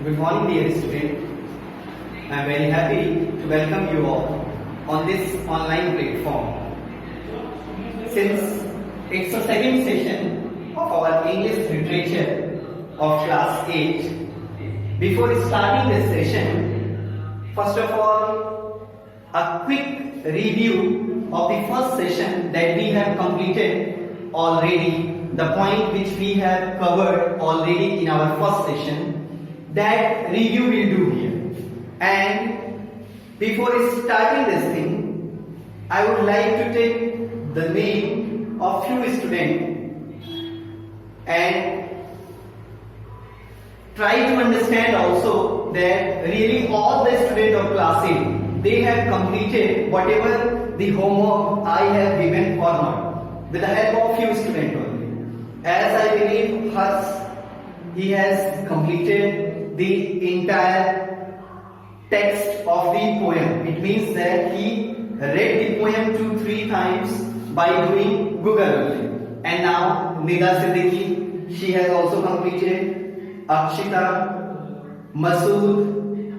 Good morning, dear student. I am very happy to welcome you all on this online platform. Since it's the second session of our English literature of class 8, before starting this session, first of all, a quick review of the first session that we have completed already, the point which we have covered already in our first session. That review we'll do here. And before starting this thing, I would like to take the name of few students and try to understand also that really all the students of class 8, they have completed whatever the homework I have given or not, with the help of few students only. As I believe he has completed the entire text of the poem. It means that he read the poem 2-3 times by doing Google only. And now Nida Siddiqui, she has also completed. Akshita, Masood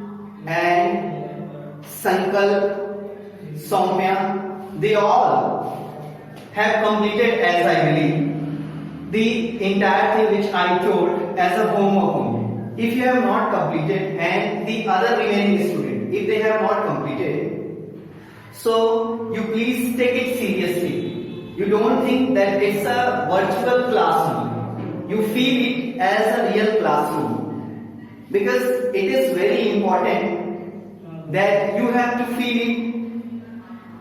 and Sankal, Soumya, they all have completed, as I believe, the entire thing which I told as a homework only. If you have not completed and the other remaining students, if they have not completed, so you please take it seriously. You don't think that it's a virtual classroom. You feel it as a real classroom. Because it is very important that you have to feel it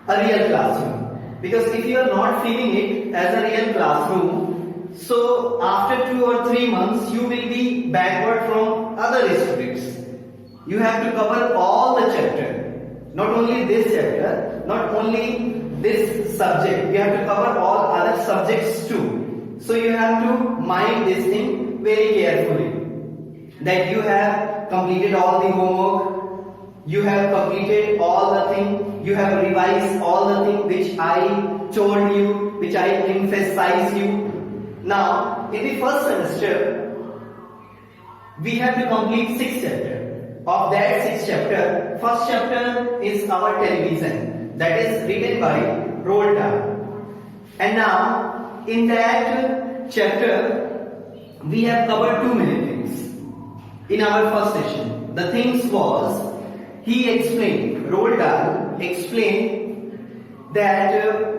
a real classroom. Because if you are not feeling it as a real classroom, so after 2 or 3 months you will be backward from other students. You have to cover all the chapter, not only this chapter, not only this subject, you have to cover all other subjects too. So you have to mind this thing very carefully, that you have completed all the homework, you have completed all the thing, you have revised all the thing which I told you, which I emphasized you. Now, in the first semester, we have to complete 6 chapters. Of that 6 chapter, first chapter is our television, that is written by Roald Dahl. And now, in that chapter, we have covered 2 many things. In our first session, the things was, he explained, Roald Dahl explained that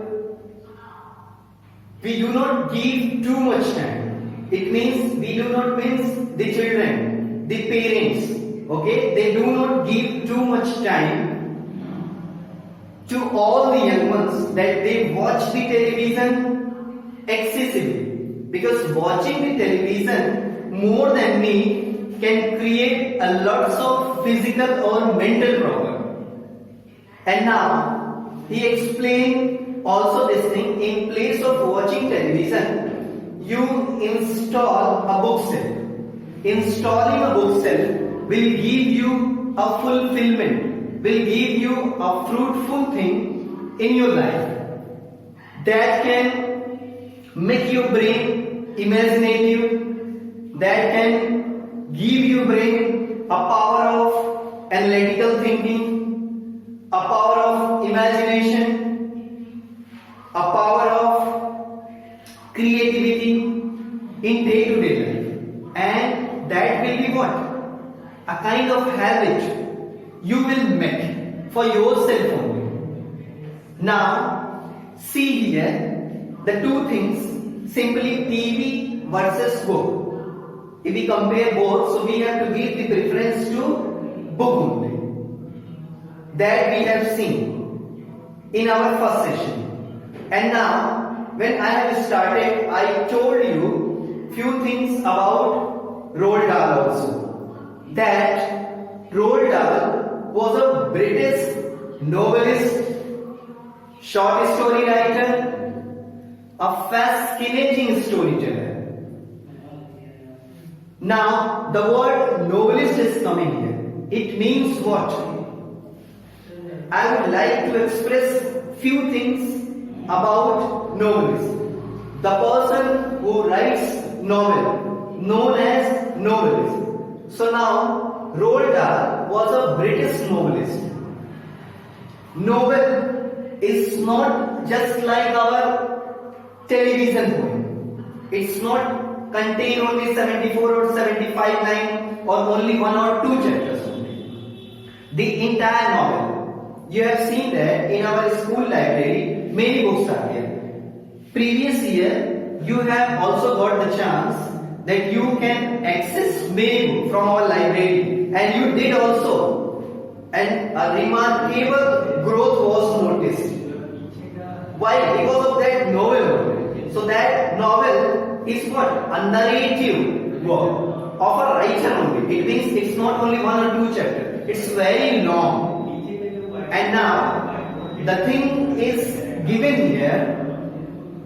we do not give too much time. It means we do not means the children, the parents, okay, they do not give too much time to all the young ones, that they watch the television excessively. Because watching the television more than me can create a lots of physical or mental problem. And now he explained also this thing, in place of watching television, you install a bookshelf. Installing a bookshelf will give you a fulfillment, will give you a fruitful thing in your life. That can make your brain imaginative, that can give your brain a power of analytical thinking, a power of imagination, a power of creativity in day-to-day life. And that will be what? A kind of habit you will make for yourself only. Now, see here the 2 things, simply TV versus book. If we compare both, so we have to give the preference to book only. That we have seen in our first session. And now, when I have started, I told you few things about Roald Dahl also. That Roald Dahl was a British novelist, short story writer, a fascinating storyteller. Now, the word novelist is coming here. It means what? I would like to express few things about novelist. The person who writes novel, known as novelist. So now, Roald Dahl was a British novelist. Novel is not just like our television poem. It's not contain only 74 or 75 lines or only 1 or 2 chapters only. The entire novel. You have seen that in our school library, many books are there. Previous year, you have also got the chance that you can access many books from our library, and you did also. And a remarkable growth was noticed. Why? Because of that novel. So that novel is what? A narrative work of a writer only. It means it's not only 1 or 2 chapters. It's very long. And now the thing is given here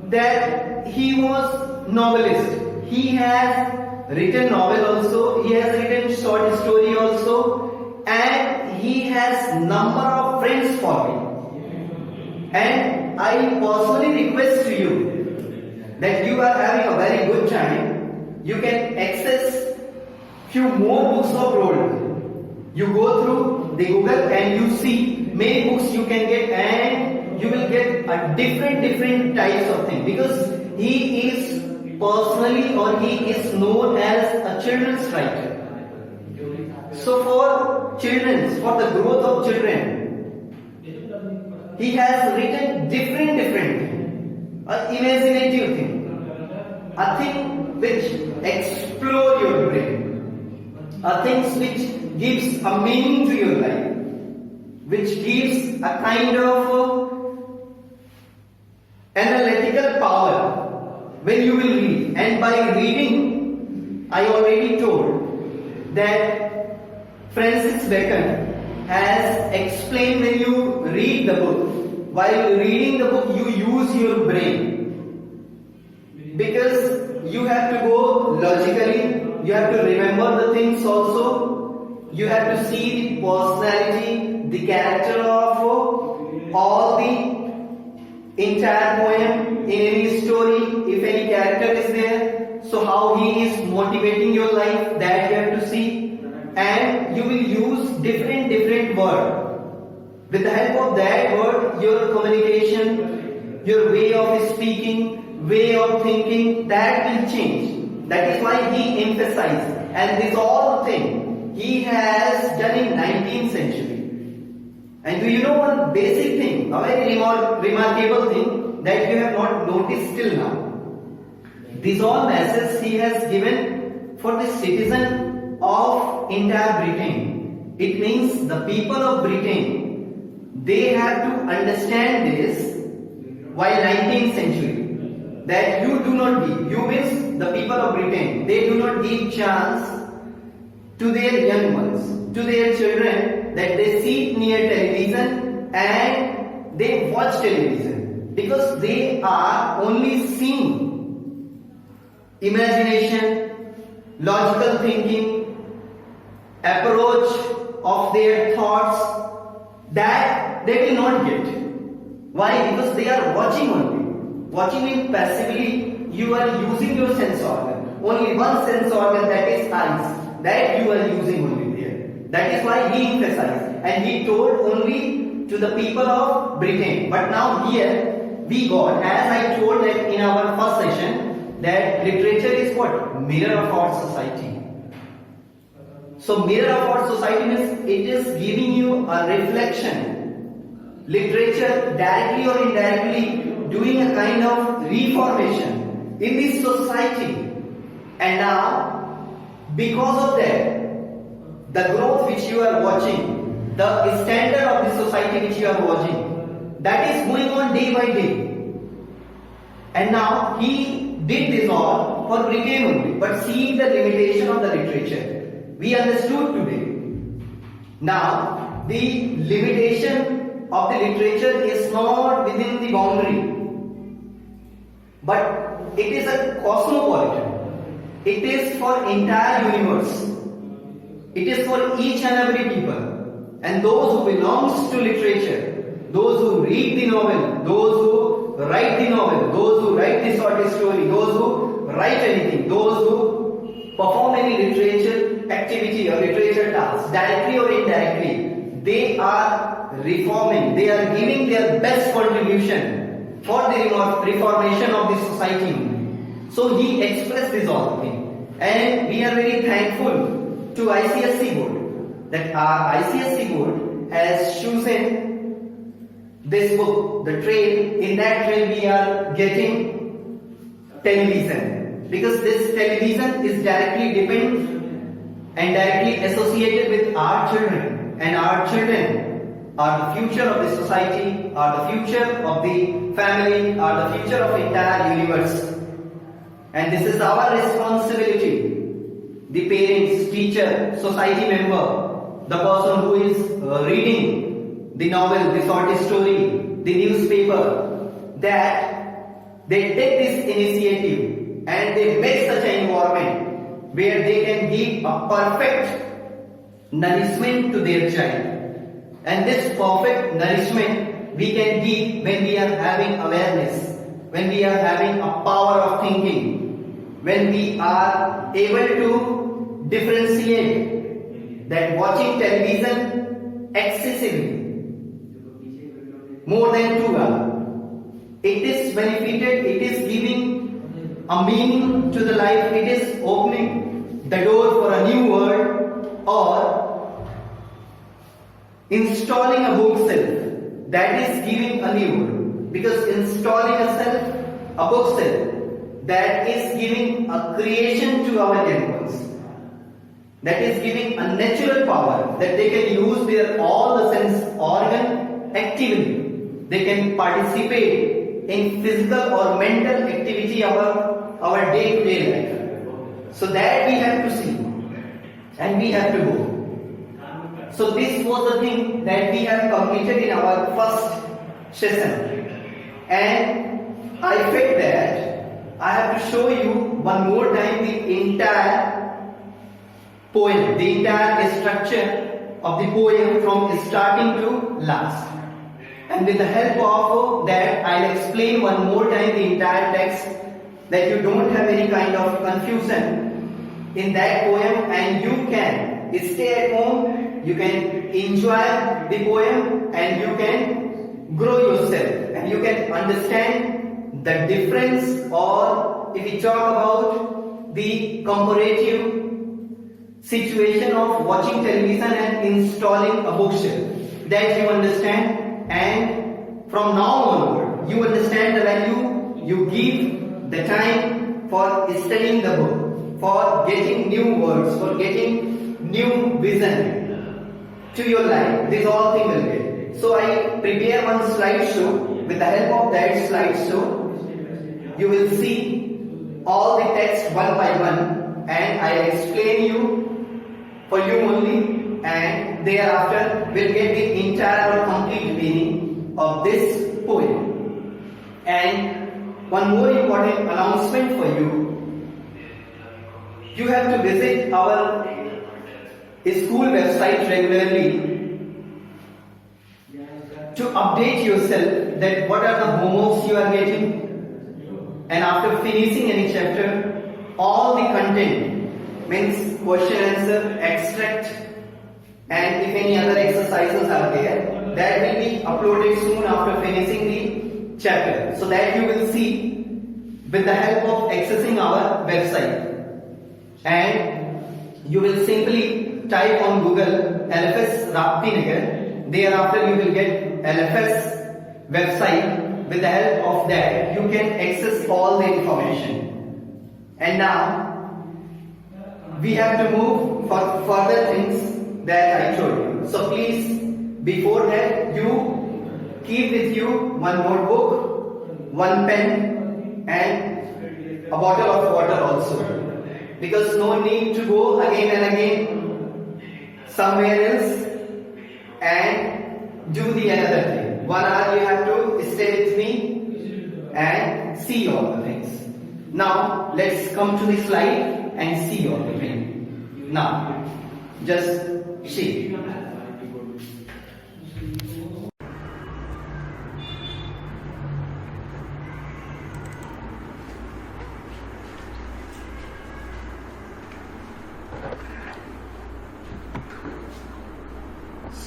that he was novelist. He has written novel also. He has written short story also, and he has number of friends following. And I personally request to you that you are having a very good time. You can access few more books of Roald Dahl. You go through the Google and you see many books you can get, and you will get a different types of things, because he is personally, or he is known as a children's writer. So for children, for the growth of children, he has written different thing, an imaginative thing, a thing which explore your brain, a thing which gives a meaning to your life, which gives a kind of analytical power when you will read. And by reading, I already told that Francis Bacon has explained, when you read the book, while reading the book you use your brain, because you have to go logically, you have to remember the things also, you have to see the personality, the character of all the entire poem in any story. If any character is there, so how he is motivating your life, that you have to see. And you will use different word. With the help of that word, your communication, your way of speaking, way of thinking, that will change. That is why he emphasized. And this all thing he has done in 19th century. And do you know one basic thing, a very remarkable thing that you have not noticed till now? These all messages he has given for the citizen of entire Britain. It means the people of Britain, they have to understand this while 19th century, that you do not give, you means the people of Britain, they do not give chance to their young ones, to their children, that they sit near television and they watch television, because they are only seeing imagination, logical thinking, approach of their thoughts, that they will not get. Why? Because they are watching only. Watching means passively you are using your sense organ. Only one sense organ, that is eyes, that you are using only there. That is why he emphasized, and he told only to the people of Britain. But now here we got, as I told that in our first session, that literature is what? Mirror of our society. So mirror of our society means it is giving you a reflection. Literature directly or indirectly doing a kind of reformation in this society. And now, because of that, the growth which you are watching, the standard of the society which you are watching, that is going on day by day. And now he did this all for Britain only, but seeing the limitation of the literature, we understood today. Now, the limitation of the literature is not within the boundary, but it is a cosmopolitan. It is for entire universe. It is for each and every people. And those who belongs to literature, those who read the novel, those who write the novel, those who write the short story, those who write anything, those who perform any literature, activity or literature task, directly or indirectly, they are reforming, they are giving their best contribution for the reformation of the society. So he expressed this all thing, and we are very thankful to ICSE board that our ICSE board has chosen this book, The Trail. In that trail we are getting television, because this television is directly dependent and directly associated with our children, and our children are the future of the society, are the future of the family, are the future of entire universe. And this is our responsibility, the parents, teacher, society member, the person who is reading the novel, the short story, the newspaper, that they take this initiative and they make such an environment where they can give a perfect nourishment to their child. And this perfect nourishment we can give when we are having awareness, when we are having a power of thinking, when we are able to differentiate that watching television excessively, more than 2 hours, it is benefited, it is giving a meaning to the life, it is opening the door for a new world, or installing a bookshelf, that is giving a new world. Because installing a bookshelf, that is giving a creation to our animals, that is giving a natural power that they can use their all the sense organ actively. They can participate in physical or mental activity of our day-to-day life. So that we have to see and we have to go. So this was the thing that we have completed in our first session, and I felt that I have to show you one more time the entire poem, the entire structure of the poem from starting to last. And with the help of that, I'll explain one more time the entire text, that you don't have any kind of confusion in that poem, and you can stay at home, you can enjoy the poem, and you can grow yourself, and you can understand the difference, or if we talk about the comparative situation of watching television and installing a bookshelf, that you understand. And from now onward, you understand the value, you give the time for studying the book, for getting new words, for getting new vision to your life. This all thing will get. So I prepare one slideshow. With the help of that slideshow, you will see all the text one by one, and I explain you for you only. And thereafter we'll get the entire or complete meaning of this poem. And one more important announcement for you. You have to visit our school website regularly to update yourself that what are the homeworks you are getting. And after finishing any chapter, all the content, means question answer, extract, and if any other exercises are there, that will be uploaded soon after finishing the chapter, so that you will see with the help of accessing our website. And you will simply type on Google LFS Rapti Nagar. Thereafter you will get LFS website. With the help of that, you can access all the information. And now we have to move for further things that I told you. So please, before that, you keep with you one notebook, one pen, and a bottle of water also, because no need to go again and again somewhere else and do the another thing. 1 hour you have to stay with me and see all the things. Now let's come to the slide and see all the things. Now just see.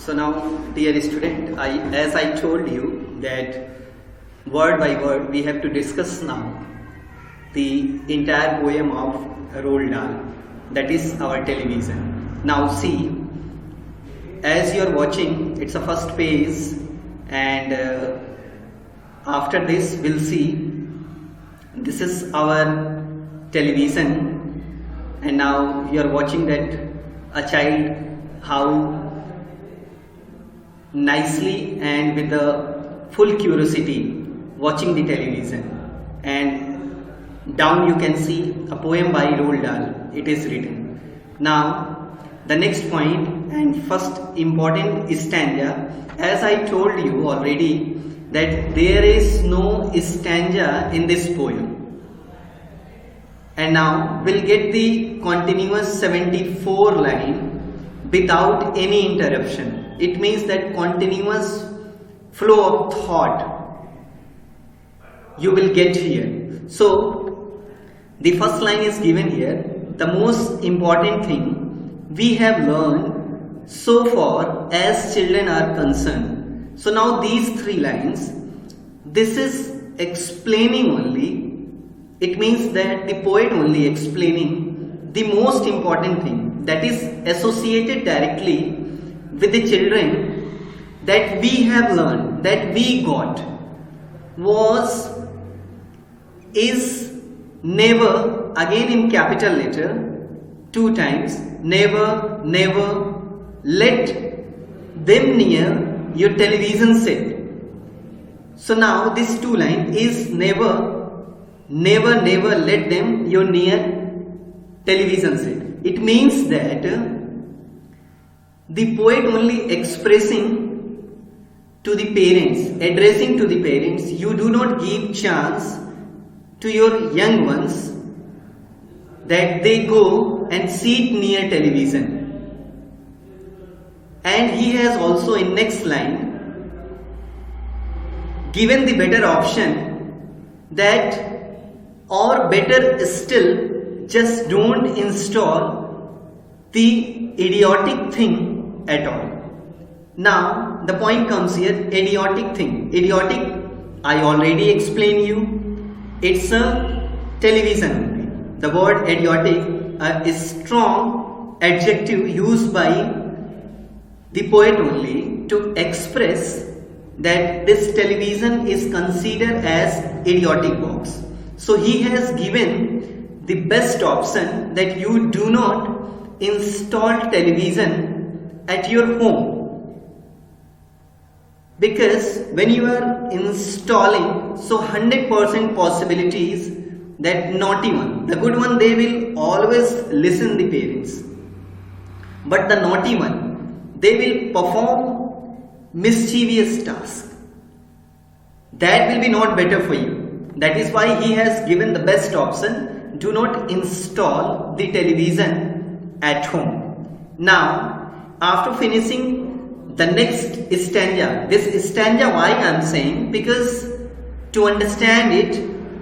So now, dear student, as I told you that word by word we have to discuss now the entire poem of Roald Dahl, that is our television. Now see, as you are watching, it's a first page, and after this we'll see this is our television, and now you are watching that a child how nicely and with the full curiosity watching the television, and down you can see a poem by Roald Dahl, it is written. Now the next point and first important stanza, as I told you already that there is no stanza in this poem, and now we'll get the continuous 74 line without any interruption. It means that continuous flow of thought you will get here. So the first line is given here. The most important thing we have learned so far as children are concerned. So now these three lines, this is explaining only. It means that the poet only explaining the most important thing that is associated directly with the children that we have learned, that we got, is never, again in capital letter, 2 times, never, never let them near your television set. So now this 2 line is never, never, never let them your near television set. It means that the poet only expressing to the parents, addressing to the parents, you do not give chance to your young ones that they go and sit near television. And he has also in next line given the better option that, or better still, just don't install the idiotic thing at all. Now the point comes here, idiotic thing. Idiotic, I already explained you, it's a television only. The word idiotic is strong adjective used by the poet only to express that this television is considered as idiotic box. So he has given the best option that you do not install television at your home, because when you are installing, so 100% possibilities that naughty one, the good one, they will always listen the parents, but the naughty one, they will perform mischievous task. That will be not better for you. That is why he has given the best option, do not install the television at home. Now after finishing the next stanza, this stanza, why I am saying, because to understand it,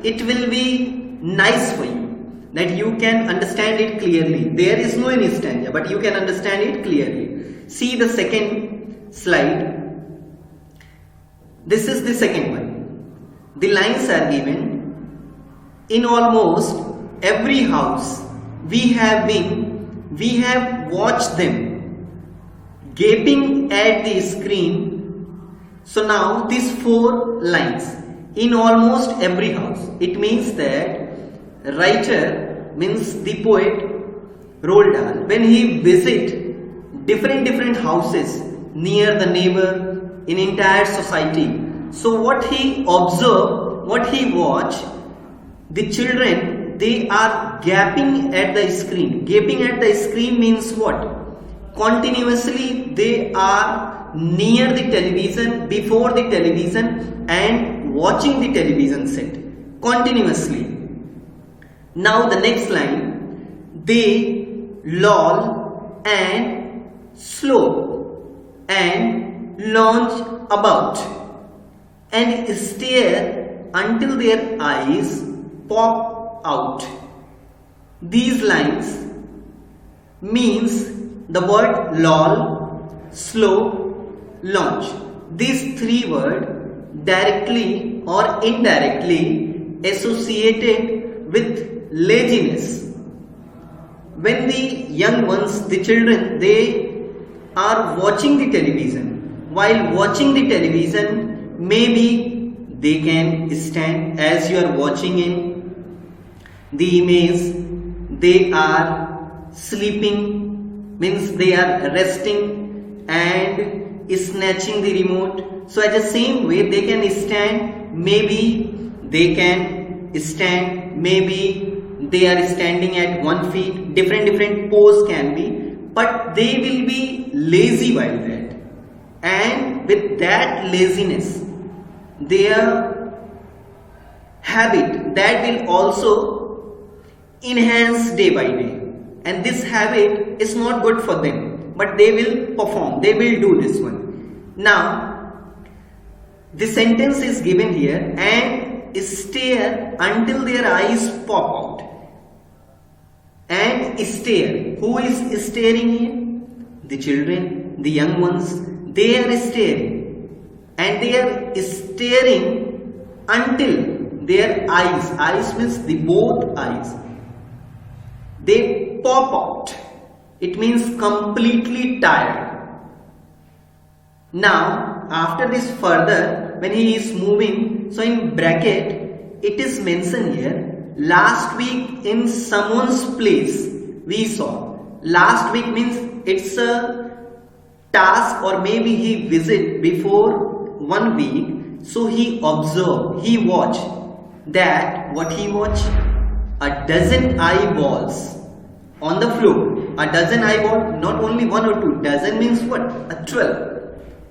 it will be nice for you, that you can understand it clearly. There is no any stanza, but you can understand it clearly. See the second slide. This is the second one. The lines are given. In almost every house we have watched them gaping at the screen. So now these 4 lines, in almost every house, it means that writer means the poet Roald Dahl, when he visit different houses near the neighbor in entire society, so what he observe, what he watch, the children, they are gaping at the screen. Gaping at the screen means what? Continuously they are near the television, before the television, and watching the television set continuously. Now the next line, they loll and slow and lounge about and stare until their eyes pop out. These lines means the word loll, slow launch. These three words directly or indirectly associated with laziness. When the young ones, the children, they are watching the television. While watching the television, maybe they can stand as you are watching in the image. They are sleeping, means they are resting and snatching the remote. So at the same way they can stand, maybe they can stand, maybe they are standing at 1 feet, different pose can be, but they will be lazy while that. And with that laziness, their habit that will also enhance day by day, and this habit is not good for them, but they will perform, they will do this one. Now the sentence is given here, and stare until their eyes pop out. And stare, who is staring here? The children, the young ones, they are staring, and they are staring until their eyes means the both eyes, they pop out. It means completely tired. Now after this further, when he is moving, so in bracket it is mentioned here, last week in someone's place we saw. Last week means it's a task, or maybe he visit before 1 week. So he observed, he watched that. What he watched? A dozen eyeballs on the floor. A dozen eyeball, not only 1 or 2. Dozen means what? A 12.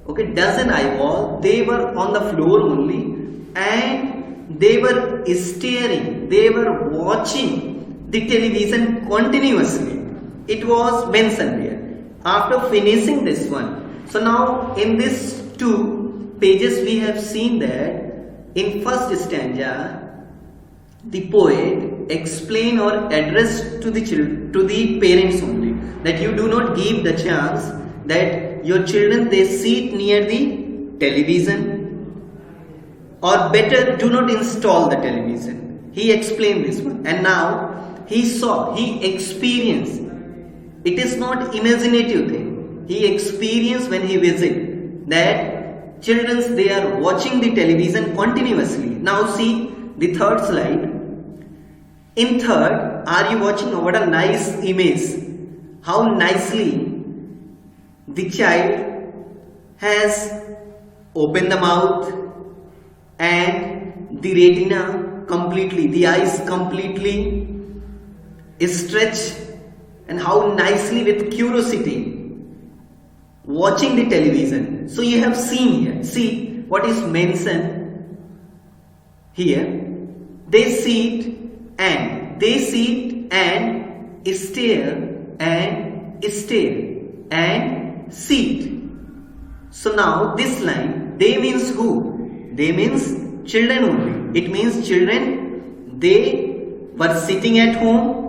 Okay, dozen eyeball, they were on the floor only, and they were staring, they were watching the television continuously. It was mentioned here. After finishing this one, so now in this 2 pages we have seen that in first stanza the poet explain or address to the children, to the parents only, that you do not give the chance that your children they sit near the television, or better do not install the television. He explained this one, and now he saw, he experienced. It is not imaginative thing. He experienced when he visit that children they are watching the television continuously. Now see the third slide. In third, are you watching? What a nice image. How nicely the child has opened the mouth and the retina completely, the eyes completely stretched, and how nicely with curiosity watching the television. So you have seen here, see what is mentioned here. They sit and stare and stare and sit. So now this line, they means who? They means children only. It means children, they were sitting at home.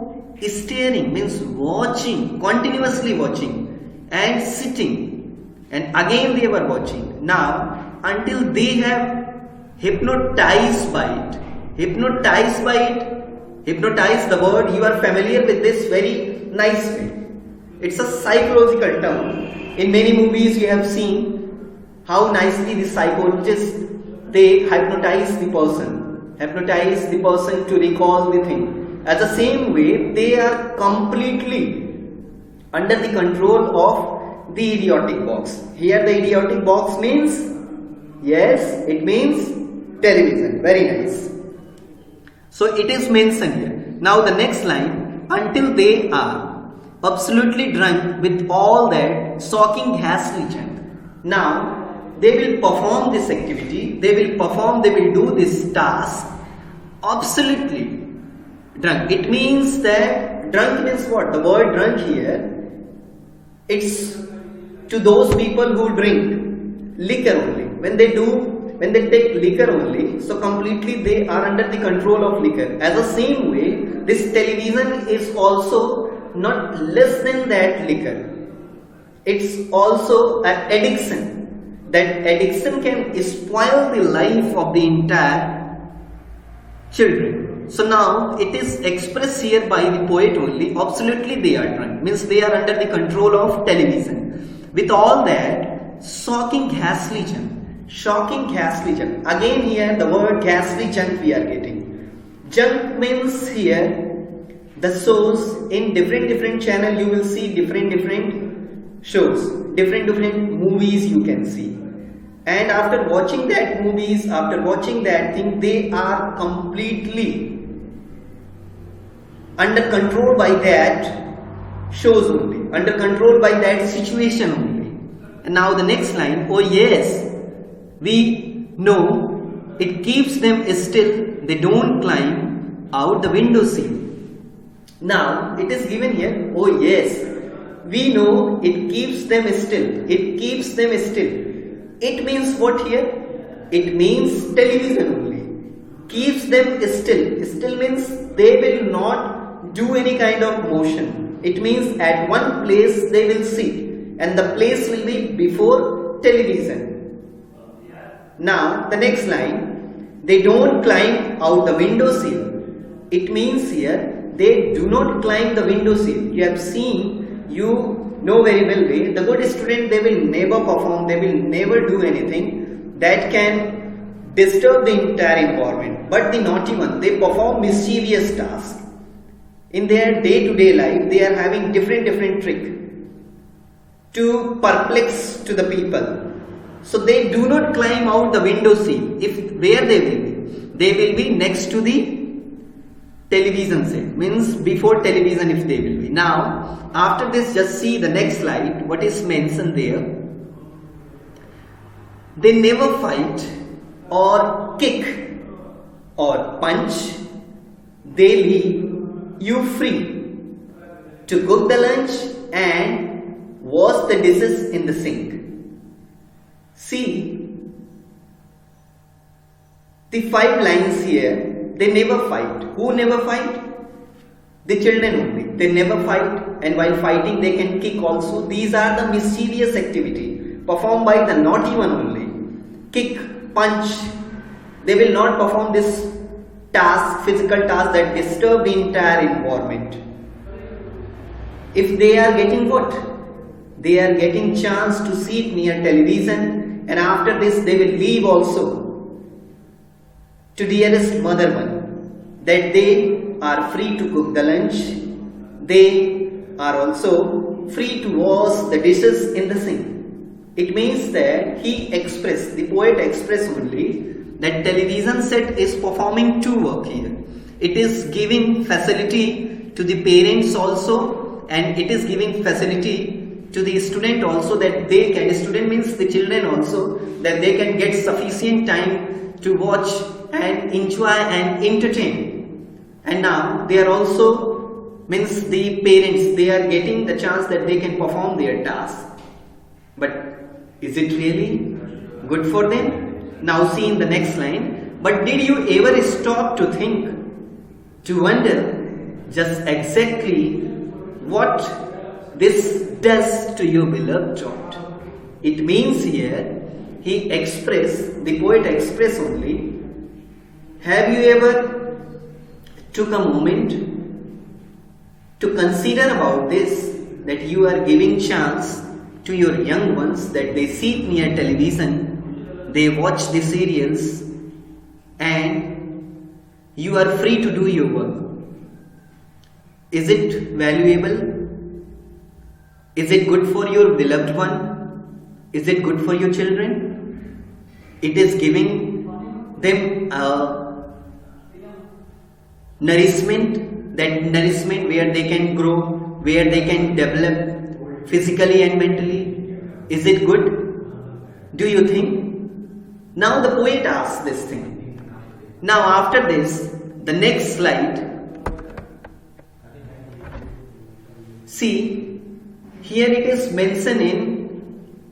Staring means watching, continuously watching, and sitting, and again they were watching. Now until they have hypnotized by it. Hypnotized by it. Hypnotize, the word you are familiar with this very nicely. It's a psychological term. In many movies you have seen how nicely the psychologists they hypnotize the person to recall the thing. At the same way, they are completely under the control of the idiotic box. Here the idiotic box means, yes, it means television. Very nice. So it is mentioned here. Now the next line, until they are absolutely drunk with all that shocking ghastly chant. Now they will perform this activity, they will do this task absolutely drunk. It means that drunk means what? The word drunk here, it's to those people who drink liquor only. When they take liquor only, so completely they are under the control of liquor. As the same way, this television is also not less than that liquor. It's also an addiction. that addiction can spoil the life of the entire children. So now it is expressed here by the poet only. Absolutely they are drunk, means they are under the control of television. With all that, shocking ghastly junk. Shocking ghastly junk. Again here the word ghastly junk we are getting. Junk means here the shows in different channel you will see different shows, different movies you can see. And after watching that movies, after watching that thing, they are completely under control by that shows only, under control by that situation only. And now the next line, oh yes, we know it keeps them still, they don't climb out the window sill. Now it is given here, oh yes, we know it keeps them still, it keeps them still. It means what here? It means television only. Keeps them still. Still means they will not do any kind of motion. It means at one place they will sit, and the place will be before television. Now the next line, they don't climb out the window sill. It means here they do not climb the window sill. You have seen, you know very well way, the good student, they will never perform, they will never do anything that can disturb the entire environment. But the naughty one, they perform mischievous tasks. In their day-to-day life, they are having different trick to perplex to the people. So they do not climb out the window sill. If where they will be next to the television set, means before television if they will be. Now after this, just see the next slide, what is mentioned there. They never fight or kick or punch, they leave you free to cook the lunch and wash the dishes in the sink. See the 5 lines here, they never fight. Who never fight? The children only. They never fight, and while fighting they can kick also. These are the mischievous activity performed by the naughty one only. Kick, punch. They will not perform this task, physical task that disturb the entire environment. If they are getting what? They are getting chance to sit near television, and after this they will leave also to dearest mother one, that they are free to cook the lunch, they are also free to wash the dishes in the sink. It means that the poet expressed only that television set is performing 2 work here. It is giving facility to the parents also, and it is giving facility to the student also, that they can, student means the children also, that they can get sufficient time to watch and enjoy and entertain. And now they are also, means the parents, they are getting the chance that they can perform their task. But is it really good for them? Now see in the next line, but did you ever stop to think, to wonder just exactly what this does to your beloved child? It means here, the poet expressed only, have you ever took a moment to consider about this, that you are giving chance to your young ones, that they sit near television, they watch the serials, and you are free to do your work. Is it valuable? Is it good for your beloved one? Is it good for your children? It is giving them nourishment, that nourishment where they can grow, where they can develop physically and mentally. Is it good? Do you think? Now the poet asks this thing. Now after this, the next slide. See, here it is mentioned in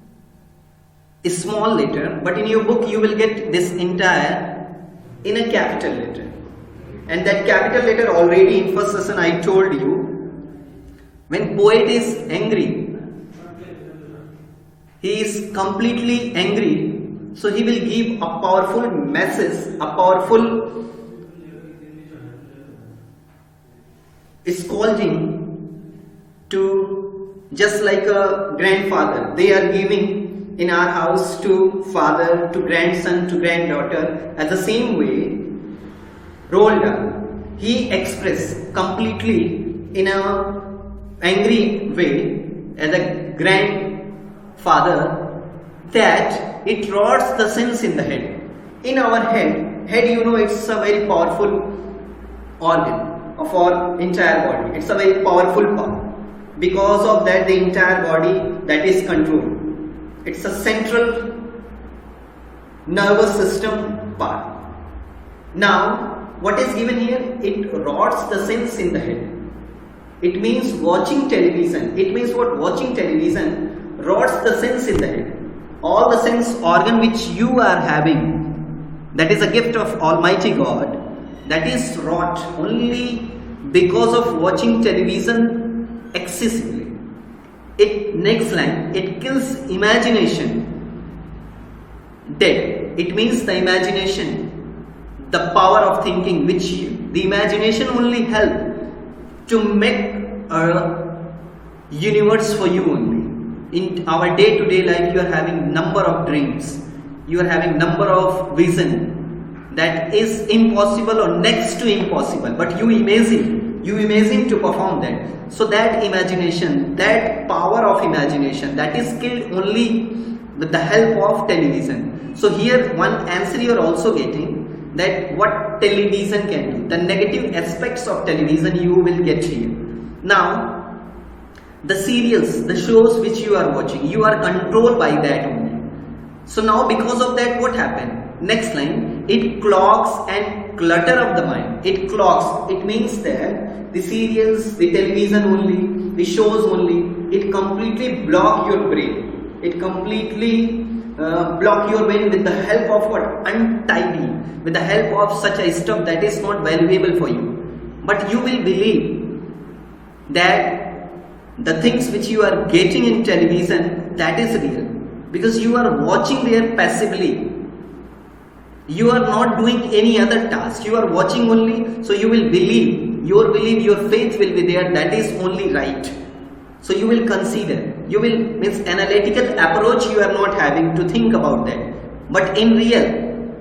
a small letter, but in your book you will get this entire in a capital letter. And that capital letter already in first session I told you, when poet is angry, he is completely angry, so he will give a powerful message, a powerful scolding to, just like a grandfather they are giving in our house to father, to grandson, to granddaughter. At the same way, Roald, he expressed completely in a angry way as a grandfather that it rots the sense in the head. In our head, you know, it's a very powerful organ of our entire body. It's a very powerful part. Because of that, the entire body that is controlled. It's a central nervous system part. Now, what is given here? It rots the sense in the head. It means watching television. It means what? Watching television rots the sense in the head. All the sense organ which you are having, that is a gift of Almighty God, that is rot only because of watching television excessively. Next line, it kills imagination dead. It means the imagination, the power of thinking, which the imagination only help to make a universe for you only. In our day-to-day life, you are having number of dreams, you are having number of vision that is impossible or next to impossible, but you imagine to perform that. So that imagination, that power of imagination, that is killed only with the help of television. So here one answer you are also getting, that what television can do, the negative aspects of television you will get here. Now, the serials, the shows which you are watching, you are controlled by that only. So now because of that, what happened? Next line, it clogs and clutter of the mind. It clogs, it means that the serials, the television only, the shows only, it completely block your brain. It completely block your brain with the help of what? Untidy, with the help of such a stuff that is not valuable for you. But you will believe that the things which you are getting in television, that is real, because you are watching there passively. You are not doing any other task, you are watching only, so you will believe, your faith will be there, that is only right. So you will consider, you will, means analytical approach you are not having to think about that. But in real,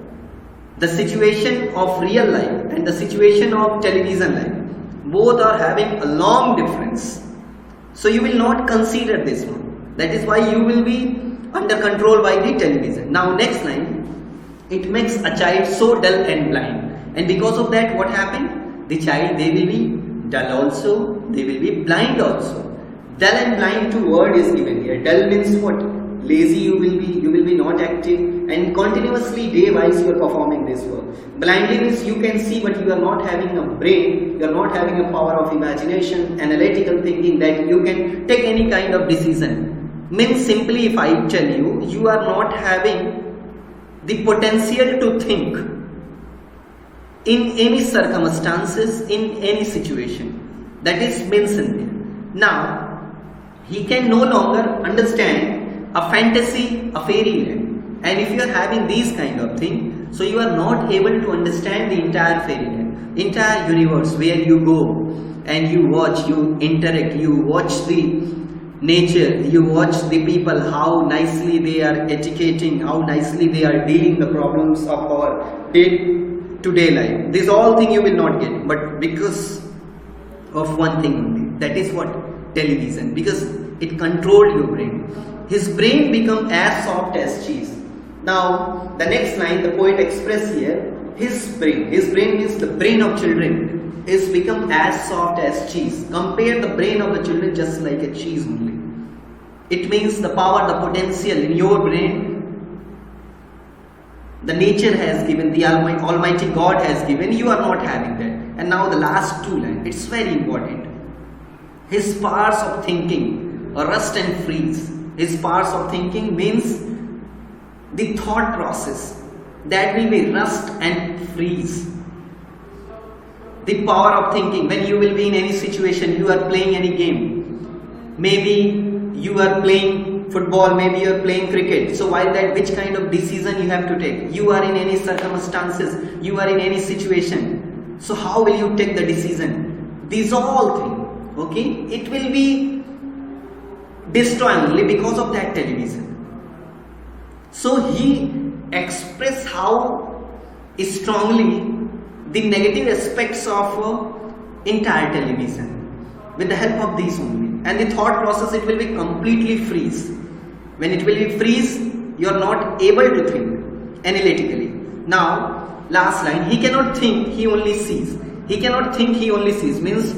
the situation of real life and the situation of television life, both are having a long difference. So you will not consider this one. That is why you will be under control by the television. Now next line, it makes a child so dull and blind. And because of that, what happened? The child, they will be dull also, they will be blind also. Dull and blind, two word is given here. Dull means what? Lazy you will be not active, and continuously day wise you are performing this work. Blindly means you can see but you are not having a brain, you are not having a power of imagination, analytical thinking that you can take any kind of decision. Means simply, if I tell you, you are not having the potential to think in any circumstances, in any situation. That is mentioned there. Now, he can no longer understand a fantasy, a fairy land. And if you are having these kind of thing, so you are not able to understand the entire fairy land, entire universe where you go and you watch, you interact, you watch the nature, you watch the people, how nicely they are educating, how nicely they are dealing the problems of our day-to-day life. This all thing you will not get, but because of one thing only, that is what? Television, because it controlled your brain. His brain become as soft as cheese. Now the next line the poet express here, his brain means the brain of children is become as soft as cheese. Compare the brain of the children just like a cheese only. It means the power, the potential in your brain, the nature has given, the Almighty God has given, you are not having that. And now the last two lines, it's very important. His powers of thinking rust and freeze. His powers of thinking means the thought process that will be rust and freeze. The power of thinking, when you will be in any situation, you are playing any game. Maybe you are playing football, maybe you're playing cricket. So while that, which kind of decision you have to take? You are in any circumstances, you are in any situation. So how will you take the decision? These all things, okay? It will be destroyed only because of that television. So he expressed how strongly the negative aspects of entire television with the help of these only. And the thought process, it will be completely freeze. When it will be freeze, you are not able to think analytically. Now, last line, he cannot think, he only sees. He cannot think, he only sees. Means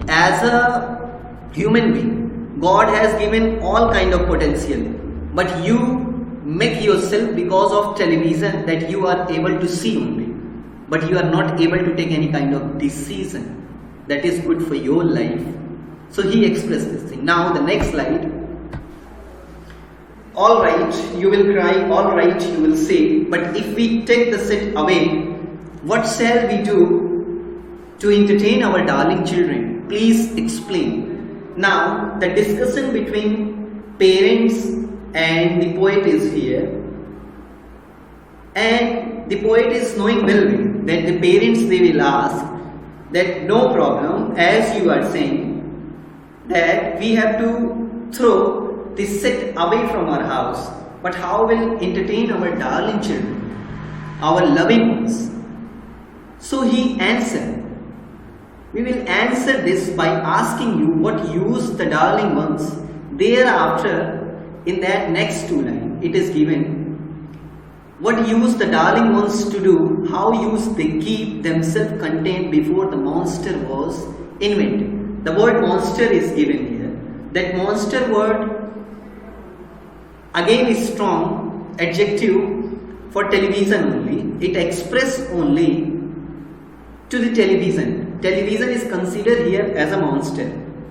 as a human being, God has given all kind of potential. But you make yourself, because of television, that you are able to see only. But you are not able to take any kind of decision that is good for your life. So he expressed this thing. Now the next slide. Alright, you will cry, alright, you will say, but if we take the set away, what shall we do to entertain our darling children? Please explain. Now the discussion between parents and the poet is here. And the poet is knowing well that the parents, they will ask that no problem, as you are saying, that we have to throw this set away from our house, but how will entertain our darling children, our loving ones? So he answered. We will answer this by asking you what use the darling ones. Thereafter, in that next two lines, it is given what use the darling ones to do, how use they keep themselves contained before the monster was invented. The word monster is given here. That monster word again is strong adjective for television only. It expresses only to the television. Television is considered here as a monster,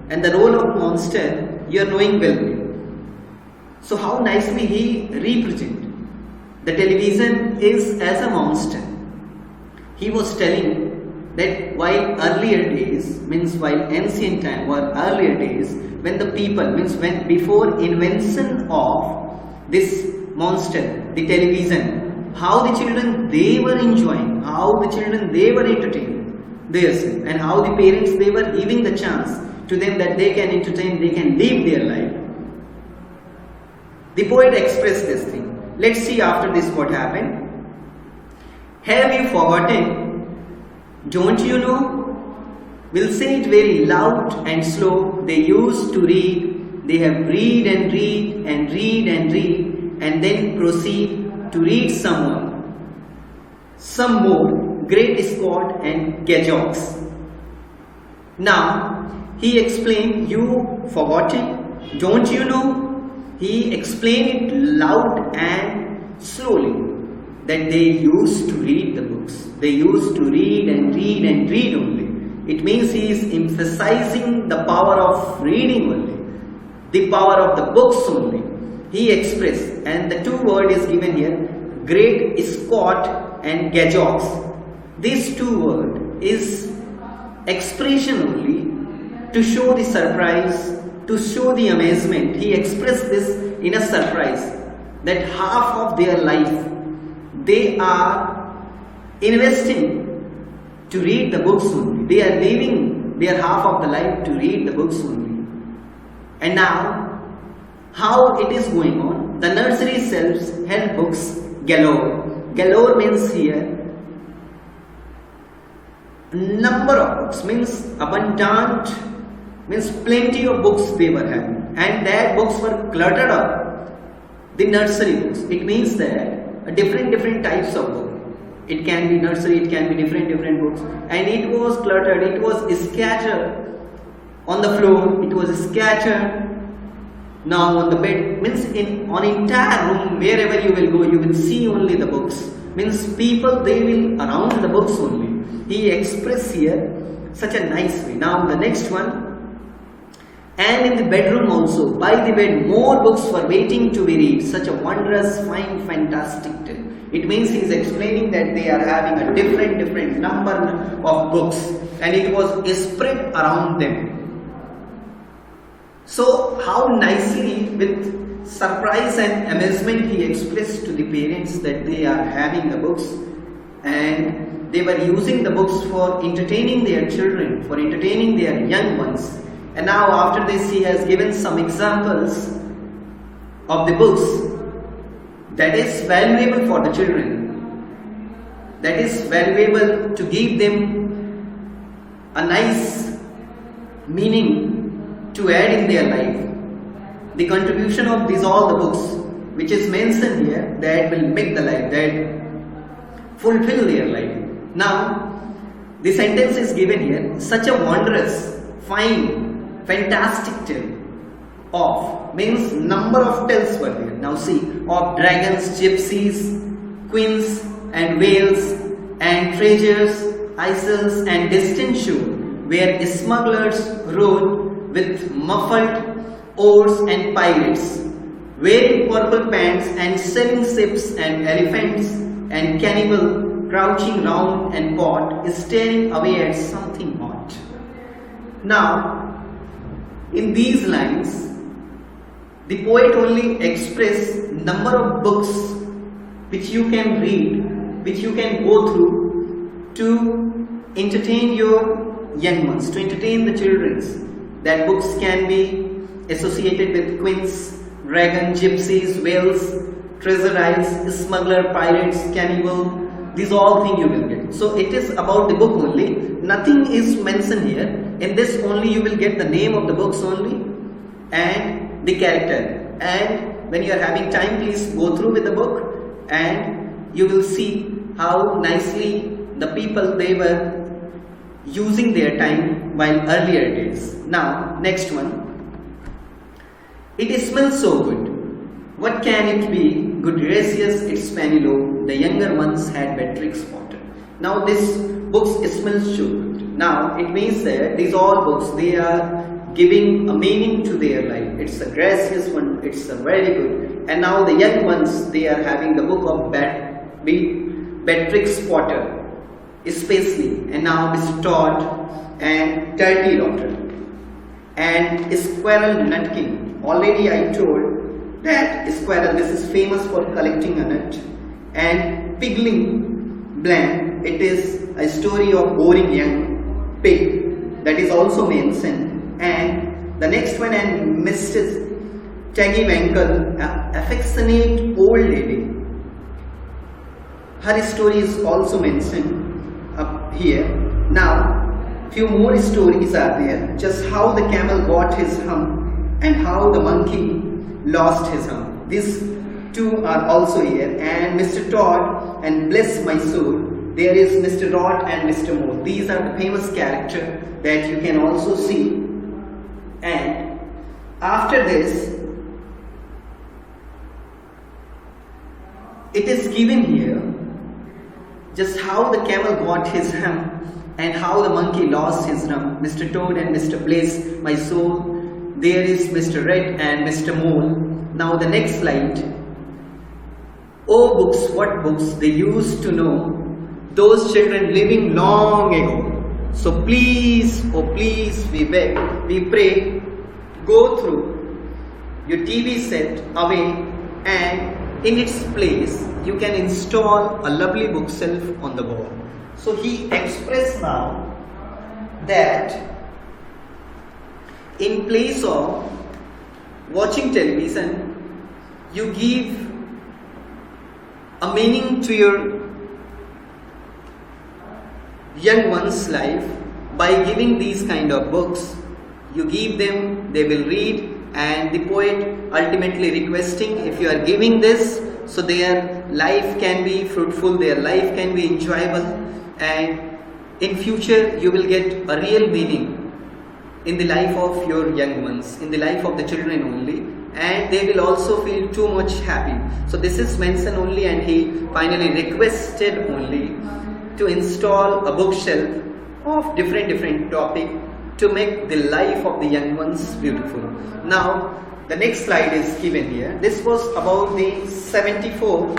and the role of monster you are knowing well. So how nicely he represents. The television is as a monster. He was telling that while earlier days, means while ancient time or earlier days, when the people, means when before invention of this monster, the television, how the children they were enjoying, how the children they were entertaining themselves, and how the parents they were giving the chance to them that they can entertain, they can live their life. The poet expressed this thing. Let's see after this what happened. Have you forgotten? Don't you know? We'll say it very loud and slow. They used to read. They have read and read and read and read, and then proceed to read some more. Great Scott and Gajox. Now he explained, you forgotten? Don't you know? He explained it loud and slowly that they used to read the books. They used to read and read and read only. It means he is emphasizing the power of reading only, the power of the books only. He expressed, and the two words is given here, Great Scott and Gajox. These two words is expression only to show the surprise, to show the amazement. He expressed this in a surprise that half of their life they are investing to read the books only. They are leaving their half of the life to read the books only. And now, how it is going on? The nursery sells held books galore. Galore means here number of books, means abundant, means plenty of books they were having, and that books were cluttered up. The nursery books, it means that different types of books. It can be nursery, it can be different books, and it was cluttered, it was scattered on the floor, it was scattered now on the bed, means on entire room, wherever you will go, you will see only the books, means people they will around the books only. He expressed here such a nice way. Now the next one, and in the bedroom also, by the bed, more books were waiting to be read. Such a wondrous, fine, fantastic tale. It means he is explaining that they are having a different number of books, and it was spread around them. So how nicely, with surprise and amazement he expressed to the parents that they are having the books, and they were using the books for entertaining their children, for entertaining their young ones. And now after this he has given some examples of the books that is valuable for the children, that is valuable to give them a nice meaning to add in their life. The contribution of these all the books which is mentioned here, that will make the life, that fulfill their life. Now the sentence is given here, such a wondrous, fine, fantastic tale of, means number of tales were there. Now see, of dragons, gypsies, queens and whales and treasures, isles and distant shore, where smugglers rode with muffled oars and pirates, wearing purple pants and selling ships and elephants, and cannibal crouching round and pot, staring away at something hot. Now, in these lines, the poet only expressed number of books which you can read, which you can go through to entertain your young ones, to entertain the children. That books can be associated with queens, dragon, gypsies, whales, treasure isles, smuggler, pirates, cannibal. These all things you will get. So it is about the book only. Nothing is mentioned here. In this only you will get the name of the books only and the character. And when you are having time, please go through with the book and you will see how nicely the people they were using their time while earlier days. Now next one. It smells so good. What can it be? Good gracious, it's Penelope. The younger ones had Beatrix Potter. Now this books smells so good. Now it means that these all books, they are giving a meaning to their life. It's a gracious one. It's a very good. And now the young ones, they are having the book of Beatrix Potter, especially. And now Miss Todd and Turkey Daughter and Squirrel Nutkin. Already I told that Squirrel, this is famous for collecting a nut, and Pigling Blank, it is a story of boring young pig, that is also mentioned. And the next one, and Mrs. Taggy Wankle, affectionate old lady, her story is also mentioned up here. Now few more stories are there, just how the camel got his hump and how the monkey lost his hump. These two are also here. And Mr. Todd and Bless My Soul, there is Mr. Rod and Mr. Moore. These are the famous characters that you can also see. And after this, it is given here just how the camel got his hump and how the monkey lost his rump. Mr. Toad and Mr. Bless My Soul. There is Mr. Red and Mr. Mole. Now the next slide. Oh books, what books they used to know, those children living long ago. So please, oh please, we beg, we pray, go through your TV set away, and in its place you can install a lovely bookshelf on the wall. So he expressed now that in place of watching television, you give a meaning to your young one's life by giving these kind of books. You give them, they will read, and the poet ultimately requesting, if you are giving this, so their life can be fruitful, their life can be enjoyable, and in future you will get a real meaning in the life of your young ones, in the life of the children only, and they will also feel too much happy. So this is mentioned only, and he finally requested only to install a bookshelf of different topic to make the life of the young ones beautiful. Now the next slide is given here. This was about the 74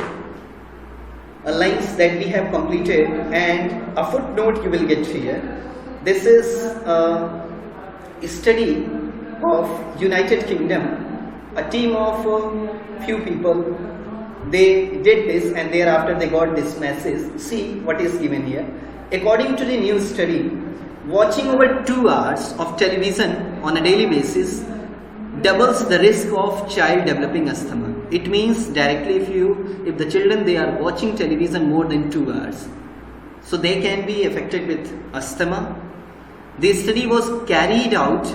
lines that we have completed, and a footnote you will get here. This is a study of United Kingdom A team of few people, they did this and thereafter they got this message. See what is given here. According to the new study, watching over 2 hours of television on a daily basis doubles the risk of child developing asthma. It means directly if the children they are watching television more than 2 hours, so they can be affected with asthma. This study was carried out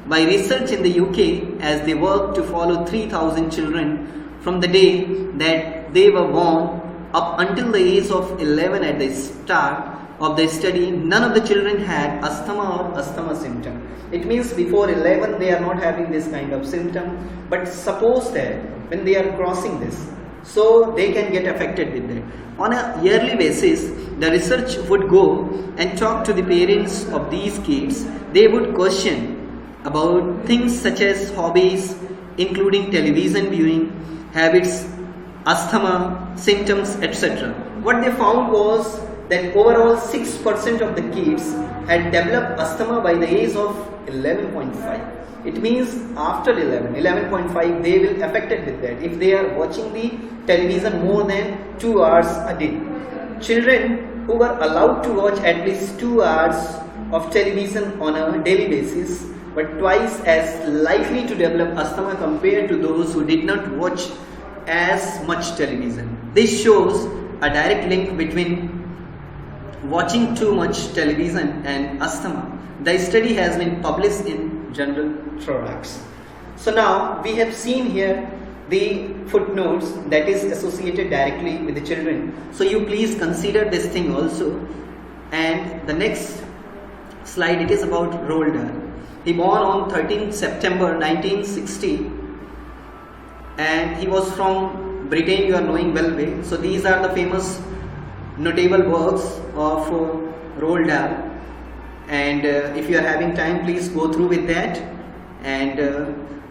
by research in the UK as they worked to follow 3,000 children from the day that they were born up until the age of 11. At the start of the study, none of the children had asthma or asthma symptom. It means before 11 they are not having this kind of symptom, but suppose that when they are crossing this, so they can get affected with that. On a yearly basis, the research would go and talk to the parents of these kids. They would question about things such as hobbies, including television viewing, habits, asthma, symptoms, etc. What they found was that overall 6% of the kids had developed asthma by the age of 11.5. It means after 11.5 they will affected with that if they are watching the television more than 2 hours a day. Children who were allowed to watch at least 2 hours of television on a daily basis were twice as likely to develop asthma compared to those who did not watch as much television. This shows a direct link between watching too much television and asthma. The study has been published in Journal Thorax. So now we have seen here the footnotes that is associated directly with the children. So you please consider this thing also. And the next slide, it is about Roald Dahl. He born on 13th September 1960 and he was from Britain, you are knowing well way. So these are the famous notable works of Roald Dahl, and if you are having time, please go through with that and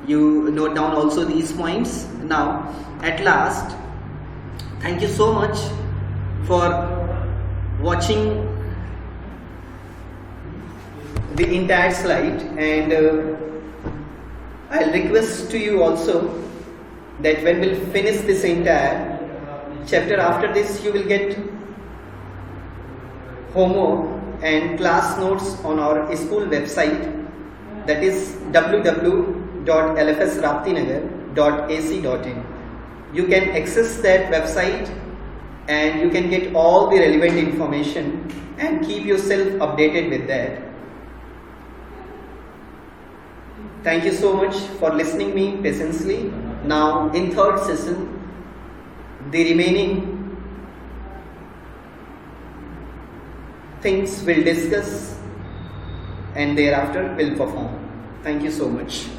you note down also these points. Now at last, thank you so much for watching the entire slide, and I'll request to you also that when we'll finish this entire chapter, after this you will get homework and class notes on our school website, that is www.lfsraptinagar.ac.in. You can access that website and you can get all the relevant information and keep yourself updated with that. Thank you so much for listening me patiently. Now in third session, the remaining things we'll discuss and thereafter we'll perform. Thank you so much.